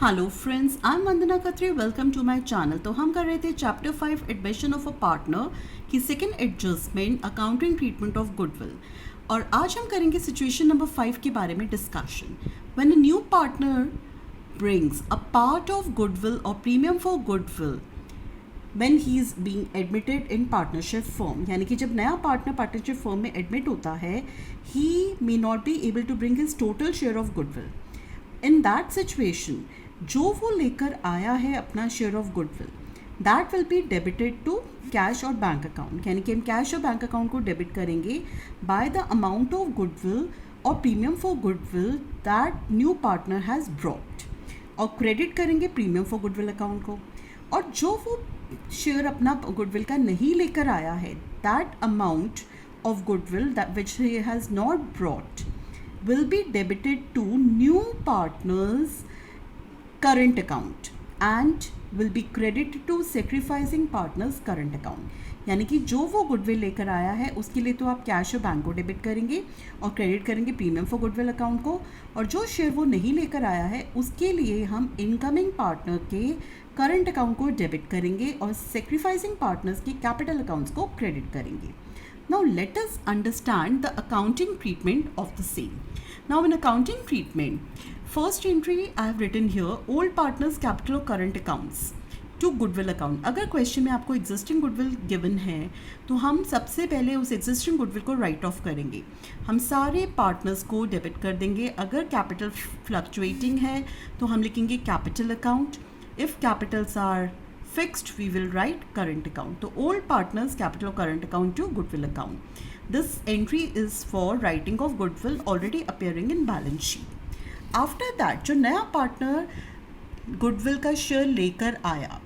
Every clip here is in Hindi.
Hello friends, I am Vandana Khatri. Welcome to my channel. तो हम कर रहे थे chapter 5 admission of a partner की second adjustment accounting treatment of goodwill. और आज हम करेंगे सिचुएशन नंबर 5 के बारे में discussion. When a new partner brings a part of goodwill or premium for goodwill when he is being admitted in partnership firm, यानी कि जब नया पार्टनर पार्टनरशिप फर्म में एडमिट होता है, he may not be able to bring his total share of goodwill. In that situation, जो वो लेकर आया है अपना share of goodwill, that will be debited to cash और बैंक अकाउंट, यानी कि हम कैश और बैंक अकाउंट को डेबिट करेंगे by the amount of goodwill और premium for goodwill that new partner has brought, और क्रेडिट करेंगे प्रीमियम फॉर गुडविल अकाउंट को। और जो वो शेयर अपना गुडविल का नहीं लेकर आया है, that amount of goodwill that which he has not brought will be debited to new partner's current account and will be credited to sacrificing partner's current account. यानी कि जो वो गुडविल लेकर आया है उसके लिए तो आप कैश और बैंक को डेबिट करेंगे और क्रेडिट करेंगे प्रीमियम फॉर गुडविल अकाउंट को, और जो शेयर वो नहीं लेकर आया है उसके लिए हम इनकमिंग पार्टनर के करंट अकाउंट को डेबिट करेंगे और सेक्रीफाइसिंग पार्टनर्स के कैपिटल अकाउंट्स को क्रेडिट करेंगे. Now let us understand the accounting treatment of the same. Now in accounting treatment, first entry I have written here old partners capital or current accounts to goodwill account. अगर क्वेश्चन में आपको एग्जिस्टिंग गुडविल गिवन है तो हम सबसे पहले उस एग्जिस्टिंग गुडविल को राइट ऑफ करेंगे. हम सारे पार्टनर्स को डेबिट कर देंगे. अगर कैपिटल फ्लक्चुएटिंग है तो हम लिखेंगे capital account. If capitals are fixed, we will write current account. So old partners capital current account to goodwill account. This entry is for writing of goodwill already appearing in balance sheet. After that, जो नया partner goodwill का शेयर लेकर आया,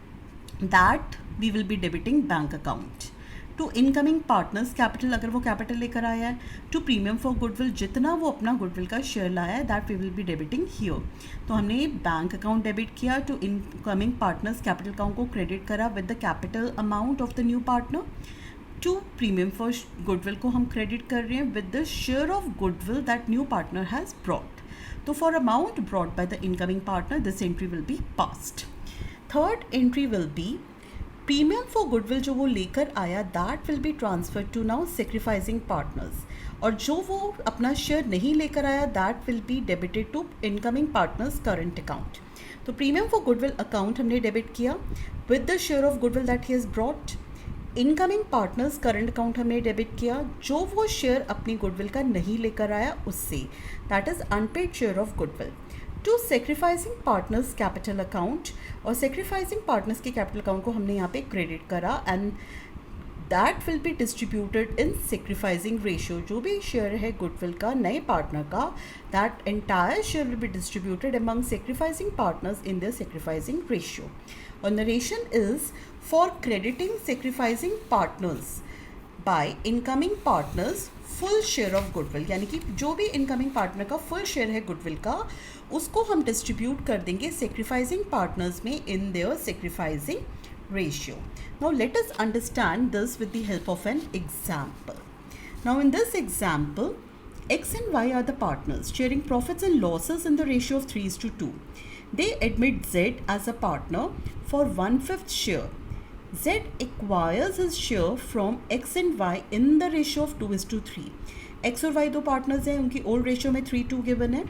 that we will be debiting bank account. To incoming partners capital, अगर वो कैपिटल लेकर आया है, टू प्रीमियम फॉर गुडविल, जितना वो अपना गुडविल का शेयर लाया है, that we will be debiting here. तो हमने बैंक अकाउंट डेबिट किया, to incoming partners capital account को क्रेडिट करा with the capital amount of the new partner. To premium for goodwill को हम क्रेडिट कर रहे हैं with the share of goodwill that new partner has brought. तो for amount brought by the incoming partner this entry will be passed. Third entry will be premium for goodwill, जो वो लेकर आया that will be transfer to now sacrificing partners, और जो वो अपना शेयर नहीं लेकर आया that will be debited to incoming partners current account. तो प्रीमियम फॉर गुडविल अकाउंट हमने डेबिट किया with the share of goodwill that he has brought. Incoming partners current account हमने डेबिट किया जो वो शेयर अपनी गुडविल का नहीं लेकर आया उससे, that is unpaid share of goodwill. To sacrificing partners capital account, और सेक्रीफाइसिंग पार्टनर्स के कैपिटल अकाउंट को हमने यहाँ पे क्रेडिट करा and that will be distributed in sacrificing ratio. जो भी शेयर है गुडविल का नए पार्टनर का, that entire share will be distributed among sacrificing partners in their sacrificing ratio. और narration is for crediting sacrificing partners by incoming partners full share of goodwill, यानी कि जो भी इनकमिंग पार्टनर का फुल शेयर है गुडविल का उसको हम डिस्ट्रीब्यूट कर देंगे सेक्रीफाइसिंग पार्टनर्स में इन their sacrificing ratio. Now let us understand this with the help of an example. Now in this example X and Y are the partners sharing profits and losses in the ratio of 3:2. They admit Z as a partner for 1/5 share. Z acquires his share from X and Y in the ratio of 2:3. X और Y दो पार्टनर्स हैं, उनकी ओल्ड रेशियो में 3:2 गिवन है.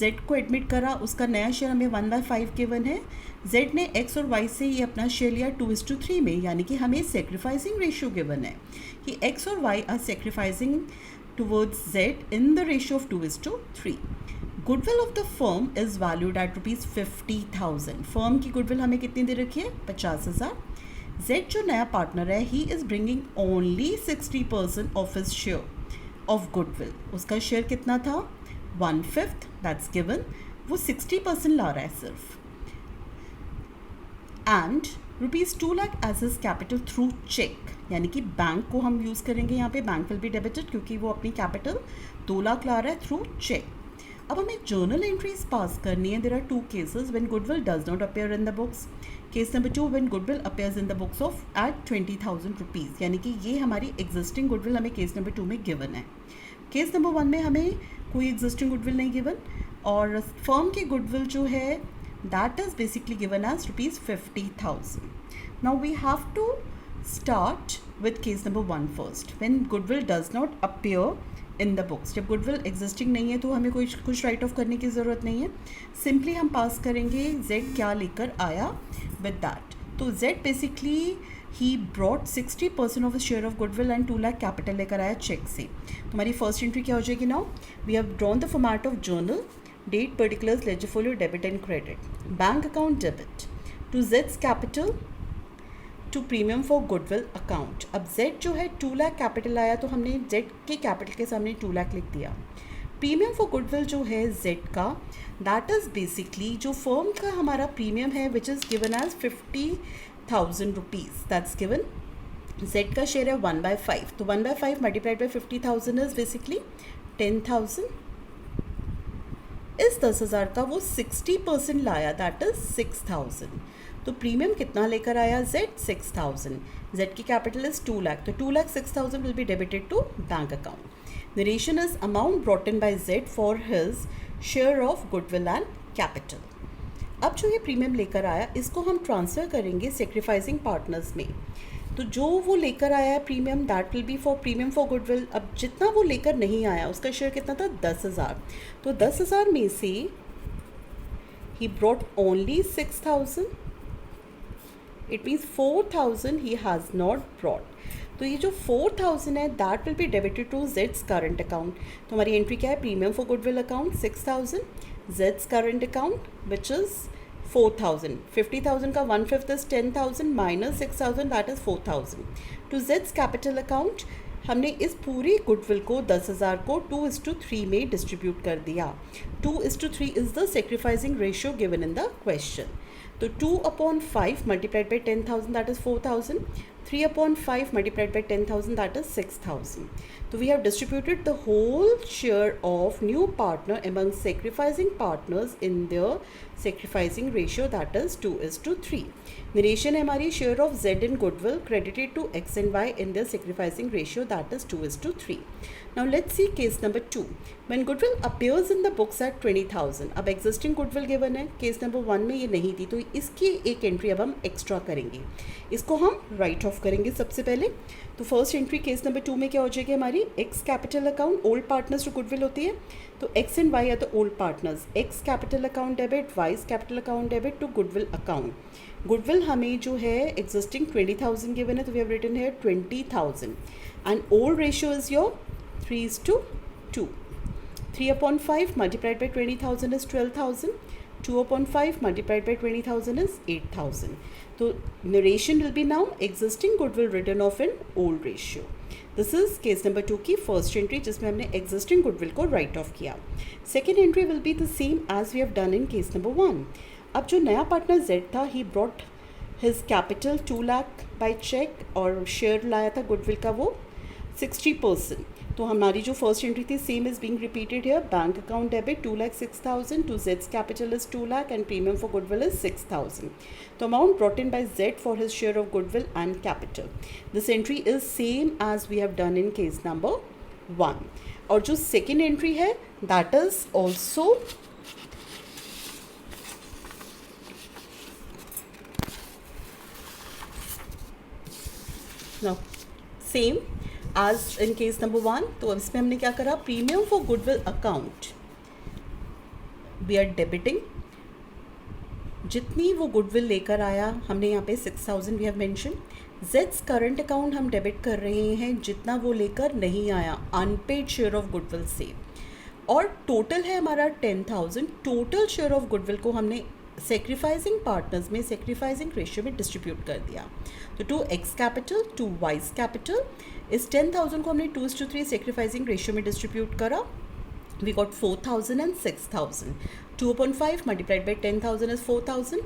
Z को एडमिट करा, उसका नया शेयर हमें 1/5 गिवन है. Z ने X और Y से ये अपना शेयर लिया 2:3 में, यानी कि हमें सेक्रीफाइसिंग रेशियो गिवन है कि X और Y are sacrificing towards Z in the ratio of 2:3. Goodwill of the firm is valued at ₹50,000. Firm की गुडविल हमें कितनी दे रखी है? 50,000. Z जो नया पार्टनर है, he is bringing only 60% of his share of goodwill. उसका शेयर कितना था? 1/5, that's given. वो 60% ला रहा है सिर्फ. And ₹2 lakh as his capital through check, यानी कि बैंक को हम यूज़ करेंगे यहाँ पे. बैंक विल बी डेबिटेड क्योंकि वो अपनी कैपिटल 2 लाख ला रहा है थ्रू चेक. अब हमें जर्नल एंट्रीज पास करनी है. There are 2 cases when goodwill does not appear in the books. Case number 2 when goodwill appears in the books of at ₹20,000, यानी कि ये हमारी एग्जिस्टिंग गुडविल हमें केस नंबर 2 में गिवन है. केस नंबर 1 में हमें कोई एग्जिस्टिंग गुडविल नहीं गिवन, और फर्म की गुडविल जो है that is basically given as rupees 50,000. Now we have to start with case number 1 first. When goodwill does not appear in the books, जब goodwill existing नहीं है तो हमें कुछ राइट ऑफ करने की ज़रूरत नहीं है. सिंपली हम पास करेंगे Z क्या लेकर आया with that. तो Z basically he brought 60% of his share of goodwill and 2 lakh capital लेकर आया चेक से. तो हमारी फर्स्ट एंट्री क्या हो जाएगी? Now we have drawn the format of journal, date, particulars, ledger folio, debit and credit. Bank account debit to Z's capital to premium for goodwill account. अब Z जो है 2 लाख कैपिटल आया तो हमने Z के कैपिटल के सामने 2 लाख लिख दिया. प्रीमियम फॉर गुडविल जो है Z का, दैट इज़ बेसिकली जो फर्म का हमारा प्रीमियम है which is given as 50,000 rupees. That's given. Z का शेयर है 1/5. तो 1/5 मल्टीप्लाइड बाई 50,000 इज़ बेसिकली 10,000. इस 10,000 का वो 60% लाया, दैट इज़ 6,000. तो प्रीमियम कितना लेकर आया Z? 6,000. Z की कैपिटल इज़ 2 लाख. तो 2 lakh 6,000 will be debited to bank account. Narration is amount brought in by Z for his share of goodwill and capital. अब जो ये प्रीमियम लेकर आया इसको हम ट्रांसफ़र करेंगे सेक्रीफाइसिंग पार्टनर्स में. तो जो वो लेकर आया है premium, that will B for premium for goodwill. अब जितना वो लेकर नहीं आया उसका शेयर कितना था? 10,000. तो 10,000 में से ही brought only 6,000. It means 4,000 he has not brought. तो ये जो 4,000 है that will be debited to Z's current account. तो हमारी एंट्री क्या है? Premium for goodwill account 6,000, Z's current account which is 4,000. 50,000 का 1/5 is 10,000 minus 6,000 that is 4,000. To Z's capital account हमने इस पूरी गुडविल को 10,000 को 2:3 में डिस्ट्रीब्यूट कर दिया. 2:3 is the sacrificing ratio given in the question. तो 2/5 multiplied by 10,000 that is 4,000. 3/5 multiplied by 10,000 that is 6,000. So we have distributed the whole share of new partner among sacrificing partners in their sacrificing ratio that is 2:3. Narration है हमारी share of Z in goodwill credited to X and Y in their sacrificing ratio that is 2:3. Now let's see case number 2. When goodwill appears in the books at 20,000. अब existing goodwill given है, case number 1 में ये नहीं थी तो इसकी एक एंट्री अब हम एक्स्ट्रा करेंगे. इसको हम राइट ऑफ करेंगे सबसे पहले. तो फर्स्ट एंट्री केस नंबर 2 में क्या हो जाएगी हमारी? X capital account, old partners to goodwill होती है. तो X and Y are the old partners. X capital account debit, Y's capital account debit to goodwill account. Goodwill हमें जो है एग्जिस्टिंग 20,000 गिवन है तो वी हैव रिटन है 20,000 and old ratio is your 3:2. 3/5 multiplied by 20,000 is 12,000. 2/5 multiplied by 20,000 is 8,000. So narration will be now existing goodwill written off in old ratio. This is case number 2 की first entry जिसमें हमने existing goodwill को write off किया. Second entry will be the same as we have done in case number 1. अब जो नया पार्टनर Z था he brought his capital 2 lakh by check और शेयर लाया था गुडविल का वो 60%. तो हमारी जो फर्स्ट एंट्री थी same is being repeated here. Bank account debit 2,06,000 to Z's capital is 2 lakh and premium for goodwill is 6,000. तो amount brought in by Z for his share of goodwill and capital. This entry is same as we have done in case number 1. और जो सेकेंड एंट्री है दैट इज ऑल्सो सेम आज इन केस नंबर 1. तो इसमें हमने क्या करा? Premium for goodwill account we are debiting. जितनी वो गुडविल लेकर आया हमने यहाँ पे 6,000 we have mention. Z's current account हम डेबिट कर रहे हैं जितना वो लेकर नहीं आया अनपेड शेयर ऑफ गुडविल से. और टोटल है हमारा 10,000. टोटल शेयर ऑफ गुडविल को हमने सेक्रीफाइसिंग पार्टनर्स में सेक्रीफाइसिंग रेशियो में डिस्ट्रीब्यूट कर दिया. तो to X capital to Y's capital इस 10,000 को हमने 2:3 सेक्रीफाइसिंग रेशियो में डिस्ट्रीब्यूट करा. We got 4,000 and 6,000. 2/5 multiplied by 10,000 is 4,000.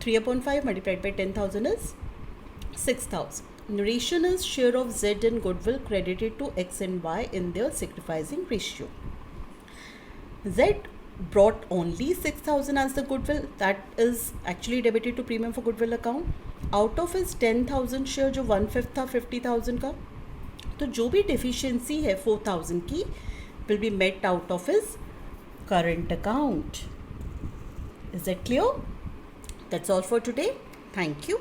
3/5 multiplied by 10,000 is 6,000. Narration is share of Z in goodwill credited to X and Y in their sacrificing ratio. Z brought only 6,000 as the goodwill that is actually debited to premium for goodwill account. Out of his 10,000 share जो 1/5 था 50,000 का, तो जो भी deficiency है 4,000 की will be met out of his current account. Is that clear? That's all for today. Thank you.